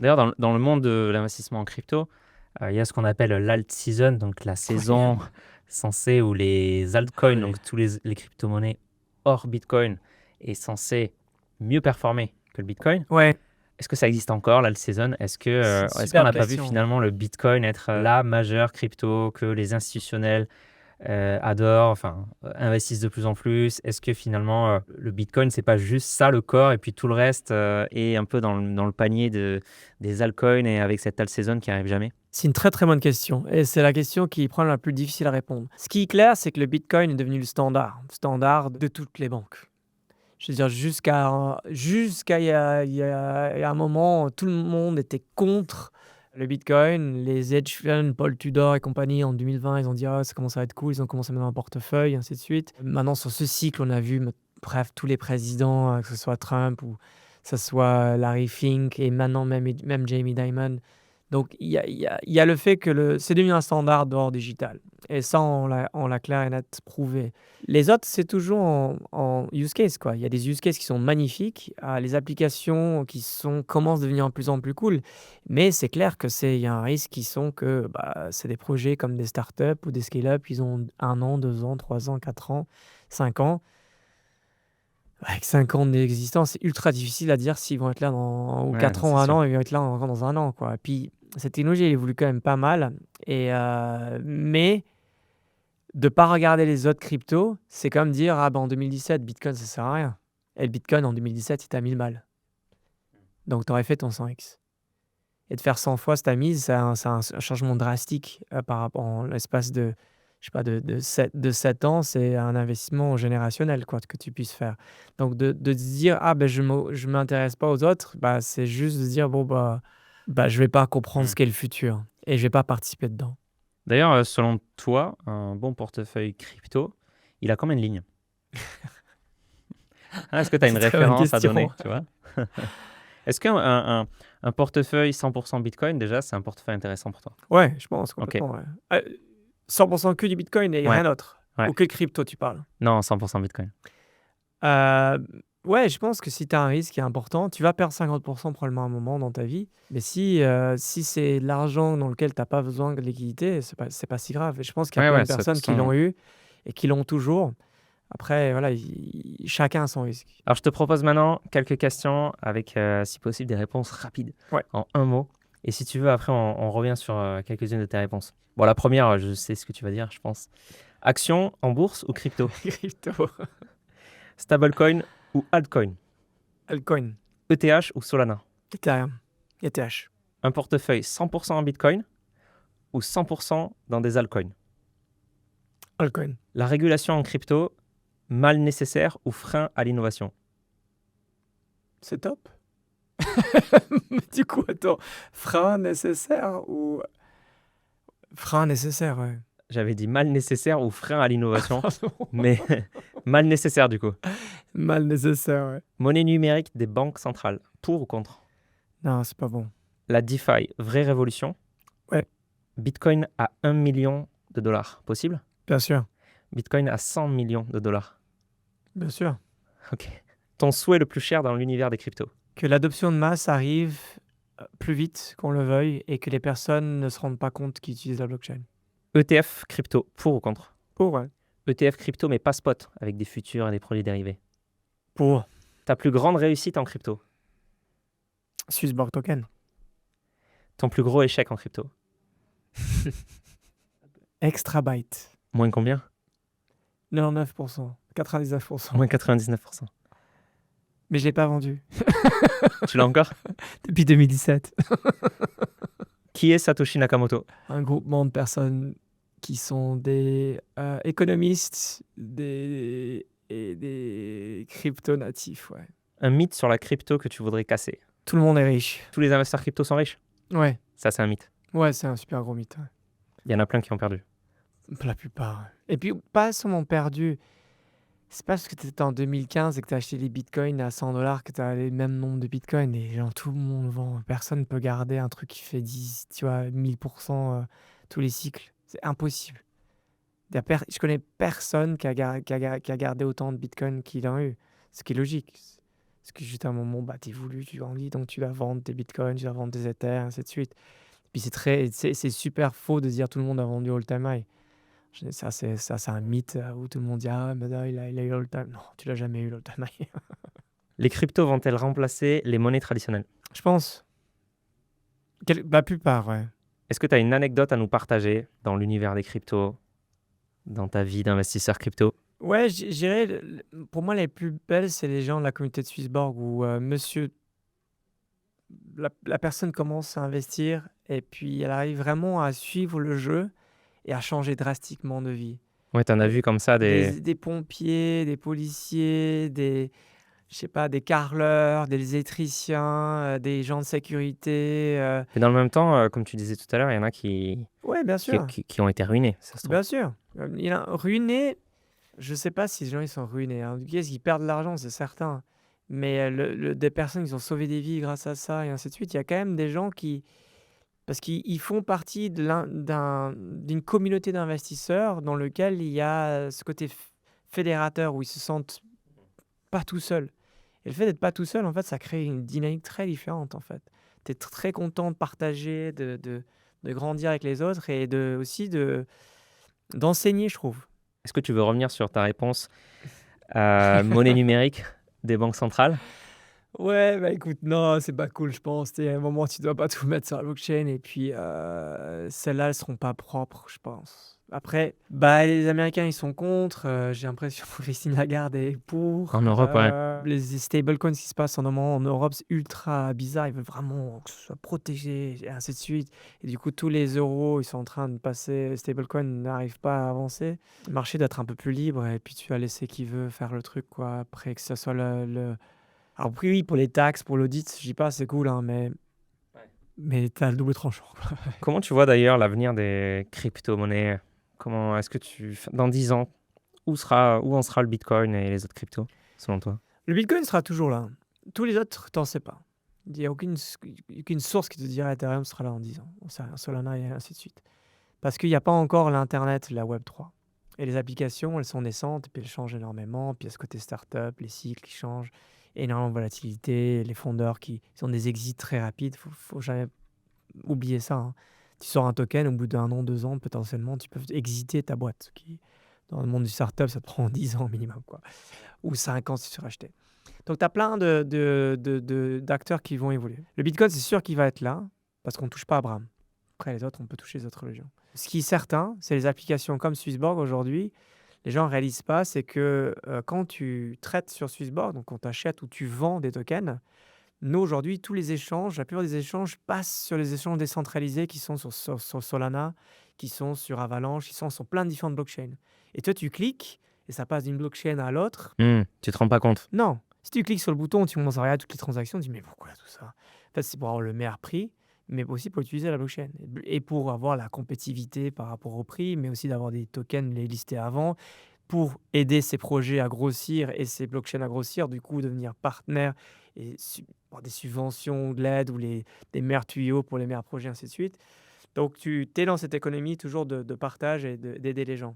D'ailleurs, dans le monde de l'investissement en crypto, il y a ce qu'on appelle l'alt season, donc la Oui, saison censée où les altcoins, oui. donc tous les crypto-monnaies hors Bitcoin, est censée mieux performer que le Bitcoin. Ouais, Est-ce que ça existe encore, l'alt season? c'est une Est-ce qu'on super n'a pas vu question. finalement le Bitcoin être la majeure crypto que les institutionnels adorent, enfin, investissent de plus en plus? Est-ce que finalement, le Bitcoin, c'est pas juste ça le corps, et puis tout le reste est un peu dans le panier des altcoins et avec cette alt season qui arrive jamais? C'est une très très bonne question et c'est la question qui prend la plus difficile à répondre. Ce qui est clair, c'est que le Bitcoin est devenu le standard de toutes les banques. Je veux dire, jusqu'à il y a un moment, tout le monde était contre le Bitcoin. Les hedge funds, Paul Tudor et compagnie, en 2020, ils ont dit ah, ça commence à être cool, ils ont commencé à mettre dans un portefeuille, ainsi de suite. Maintenant, sur ce cycle, on a vu, bref, tous les présidents, que ce soit Trump ou que ce soit Larry Fink et maintenant même Jamie Dimon. Donc, il y a le fait que c'est devenu un standard d'or digital. Et ça, on l'a clair et net prouvé. Les autres, c'est toujours en use case, quoi. Il y a des use cases qui sont magnifiques, les applications commencent à devenir de plus en plus cool, mais c'est clair que il y a un risque qui sont que c'est des projets comme des startups ou des scale-up, ils ont 1 an, 2 ans, 3 ans, 4 ans, 5 ans. Avec 5 ans d'existence, c'est ultra difficile à dire s'ils vont être là ou Ouais, 4 non, ans, c'est un sûr. an, ils vont être là encore dans 1 an, quoi. Et puis, cette technologie, elle évolue quand même pas mal, mais de pas regarder les autres cryptos, c'est comme dire: «Ah bah, en 2017, Bitcoin, ça sert à rien» et le Bitcoin, en 2017, il était à 1 000 balles. Donc tu aurais fait ton 100x et de faire 100 fois ta mise, c'est un changement drastique, par rapport en l'espace de, je sais pas, de 7 ans, c'est un investissement générationnel, quoi, que tu puisses faire. Donc de se dire: «Ah ben je m'intéresse pas aux autres», bah, c'est juste de se dire: «Bon, bah, je vais pas comprendre Hmm. ce qu'est le futur et je vais pas participer dedans». D'ailleurs, selon toi, un bon portefeuille crypto, il a combien de lignes? Ah, est-ce que tu as une C'est une très bonne référence à question. donner, tu vois? Est-ce qu'un un portefeuille 100% Bitcoin, déjà, c'est un portefeuille intéressant pour toi? Ouais, je pense Ok. complètement, ouais. 100 que du bitcoin et Ouais, rien d'autre? ouais. Ou que crypto, tu parles? Non, 100% Bitcoin. Heu, ouais, je pense que si tu as un risque qui est important, tu vas perdre 50 probablement à un moment dans ta vie. Mais si c'est de l'argent dans lequel tu as pas besoin de liquidité, c'est pas si grave et je pense qu'il y a Ouais, plein ouais, de de toute personnes qui façon. l'ont eu et qui l'ont toujours. Après voilà, chacun a son risque. Alors, je te propose maintenant quelques questions avec, si possible, des réponses rapides, Ouais. en un mot. Et si tu veux, après, on revient sur quelques-unes de tes réponses. Bon, la première, je sais ce que tu vas dire, je pense. Action en bourse ou crypto? Crypto. Stablecoin ou altcoin? Altcoin. ETH ou Solana? Ethereum. ETH. Un portefeuille 100% en Bitcoin ou 100% dans des altcoins? Altcoin. La régulation en crypto, mal nécessaire ou frein à l'innovation? C'est top. Mais du coup, attends, frein nécessaire ou frein nécessaire, ouais. J'avais dit mal nécessaire ou frein à l'innovation, Pardon. mais mal nécessaire du coup. Mal nécessaire, ouais. Monnaie numérique des banques centrales, pour ou contre? Non, c'est pas bon. La DeFi, vraie révolution. Ouais, Bitcoin à 1 million de dollars, possible? bien sûr, Bitcoin à 100 millions de dollars. bien sûr. Ok. Ton souhait le plus cher dans l'univers des cryptos? Que l'adoption de masse arrive plus vite qu'on le veuille et que les personnes ne se rendent pas compte qu'ils utilisent la blockchain. ETF crypto, pour ou contre? Pour, ouais. ETF crypto mais pas spot, avec des futurs et des produits dérivés. Pour. Ta plus grande réussite en crypto? Swissborg Token. Ton plus gros échec en crypto? Extra byte. Moins combien? 99%. 99%. Moins 99%. Mais je l'ai pas vendu. Tu l'as encore? Depuis 2017. Qui est Satoshi Nakamoto? Un groupement de personnes qui sont des économistes et des crypto-natifs, ouais. Un mythe sur la crypto que tu voudrais casser? Tout le monde est riche. Tous les investisseurs crypto sont riches? Ouais. Ça, c'est un mythe. Ouais, c'est un super gros mythe, ouais. Il y en a plein qui ont perdu. La plupart. Et puis, pas seulement perdu. C'est pas parce que tu étais en 2015 et que tu as acheté les bitcoins à 100 $ que tu as le même nombre de bitcoins. Et genre, tout le monde vend. Personne ne peut garder un truc qui fait 10, tu vois, 1000% tous les cycles. C'est impossible. Je connais personne qui a gardé autant de bitcoins qu'il en a eu. Ce qui est logique. Parce que juste à un moment, bah, tu évolues, tu grandis, donc tu dois vendre tes bitcoins, tu dois vendre tes Ethers, ainsi de suite. Puis c'est super faux de dire tout le monde a vendu all-time high. C'est un mythe où tout le monde dit: «Ah ouais, mais non, il a eu l'all-time». Non, tu l'as jamais eu l'all-time high. Les cryptos vont-elles remplacer les monnaies traditionnelles? Je pense. La plupart, ouais. Est-ce que tu as une anecdote à nous partager dans l'univers des cryptos, dans ta vie d'investisseur crypto? Ouais, je dirais, pour moi, les plus belles, c'est les gens de la communauté de Swissborg où la personne commence à investir et puis elle arrive vraiment à suivre le jeu et à changer drastiquement de vie. Ouais, tu en as Et vu comme ça des des pompiers, des policiers, je sais pas, des carreleurs, des électriciens, des gens de sécurité. mais dans le même temps, comme tu disais tout à l'heure, il y en a Ouais, bien sûr, qui ont été ruinés, ça se trouve. bien sûr. Il y en a ruinés. Je sais pas si les gens ils sont ruinés, hein. En tout cas, ils perdent de l'argent, c'est certain. Mais des personnes qui ont sauvé des vies grâce à ça et ainsi de suite, il y a quand même des gens qui, parce qu'ils font partie d'une communauté d'investisseurs dans lequel il y a ce côté fédérateur où ils se sentent pas tout seuls. Et le fait d'être pas tout seul, en fait, ça crée une dynamique très différente, en fait. Tu es très content de partager, de grandir avec les autres et aussi d'enseigner, je trouve. Est-ce que tu veux revenir sur ta réponse monnaie numérique des banques centrales? Ouais, bah écoute, non, c'est pas cool, je pense. Tu sais, à un moment, tu dois pas tout mettre sur la blockchain et puis celles-là, elles seront pas propres, je pense. Après, bah les Américains, ils sont contre. J'ai l'impression que Christine Lagarde est En pour. Europe, ouais. Les stablecoins qui se passent en moment en Europe, c'est ultra bizarre. Ils veulent vraiment que ce soit protégé et ainsi de suite. Et du coup, tous les euros, ils sont en train de passer. Les stablecoins n'arrivent pas à avancer. Le marché doit être un peu plus libre et puis tu vas laisser qui veut faire le truc, quoi. Après, que ce soit alors oui, pour les taxes, pour l'audit, je dis pas, c'est cool, hein, mais tu as le double tranchant, quoi. Comment tu vois d'ailleurs l'avenir des crypto-monnaies? Comment est-ce que dans 10 ans, où en sera le Bitcoin et les autres cryptos, selon toi? Le Bitcoin sera toujours là. Tous les autres, t'en sais pas. Il y a aucune source qui te dirait Ethereum sera là en 10 ans. On sait rien, Solana et ainsi de suite. Parce qu'il y a pas encore l'internet, la Web3. Et les applications, elles sont naissantes, puis elles changent énormément. Puis il y a ce côté startup, les cycles qui changent, énormément de volatilité, les fondeurs qui ont des exits très rapides. Faut jamais oublier ça, hein. Tu sors un token, au bout d'1 an, 2 ans, potentiellement, tu peux exiter ta boîte, qui dans le monde du startup, ça te prend 10 ans minimum, quoi, ou 5 ans si tu rachetais. Donc tu as plein d'acteurs qui vont évoluer. Le Bitcoin, c'est sûr qu'il va être là, parce qu'on ne touche pas à Abraham. Après les autres, on peut toucher les autres religions. Ce qui est certain, c'est les applications comme Swissborg aujourd'hui, les gens ne réalisent pas, c'est que quand tu traites sur Swissborg, donc quand tu achètes ou tu vends des tokens, nous, aujourd'hui, tous les échanges, la plupart des échanges passent sur les échanges décentralisés qui sont sur Solana, qui sont sur Avalanche, qui sont sur plein de différentes blockchains. Et toi, tu cliques et ça passe d'une blockchain à l'autre. Tu te rends pas compte? Non, si tu cliques sur le bouton, tu commences à regarder toutes les transactions, tu dis mais pourquoi tout ça? En fait, c'est pour avoir le meilleur prix, mais aussi pour utiliser la blockchain et pour avoir la compétitivité par rapport au prix, mais aussi d'avoir des tokens les listés avant, pour aider ces projets à grossir et ces blockchains à grossir, du coup devenir partenaire et avoir des subventions, de l'aide ou des meilleurs tuyaux pour les meilleurs projets, ainsi de suite. Donc tu es dans cette économie toujours de partage et d'aider les gens.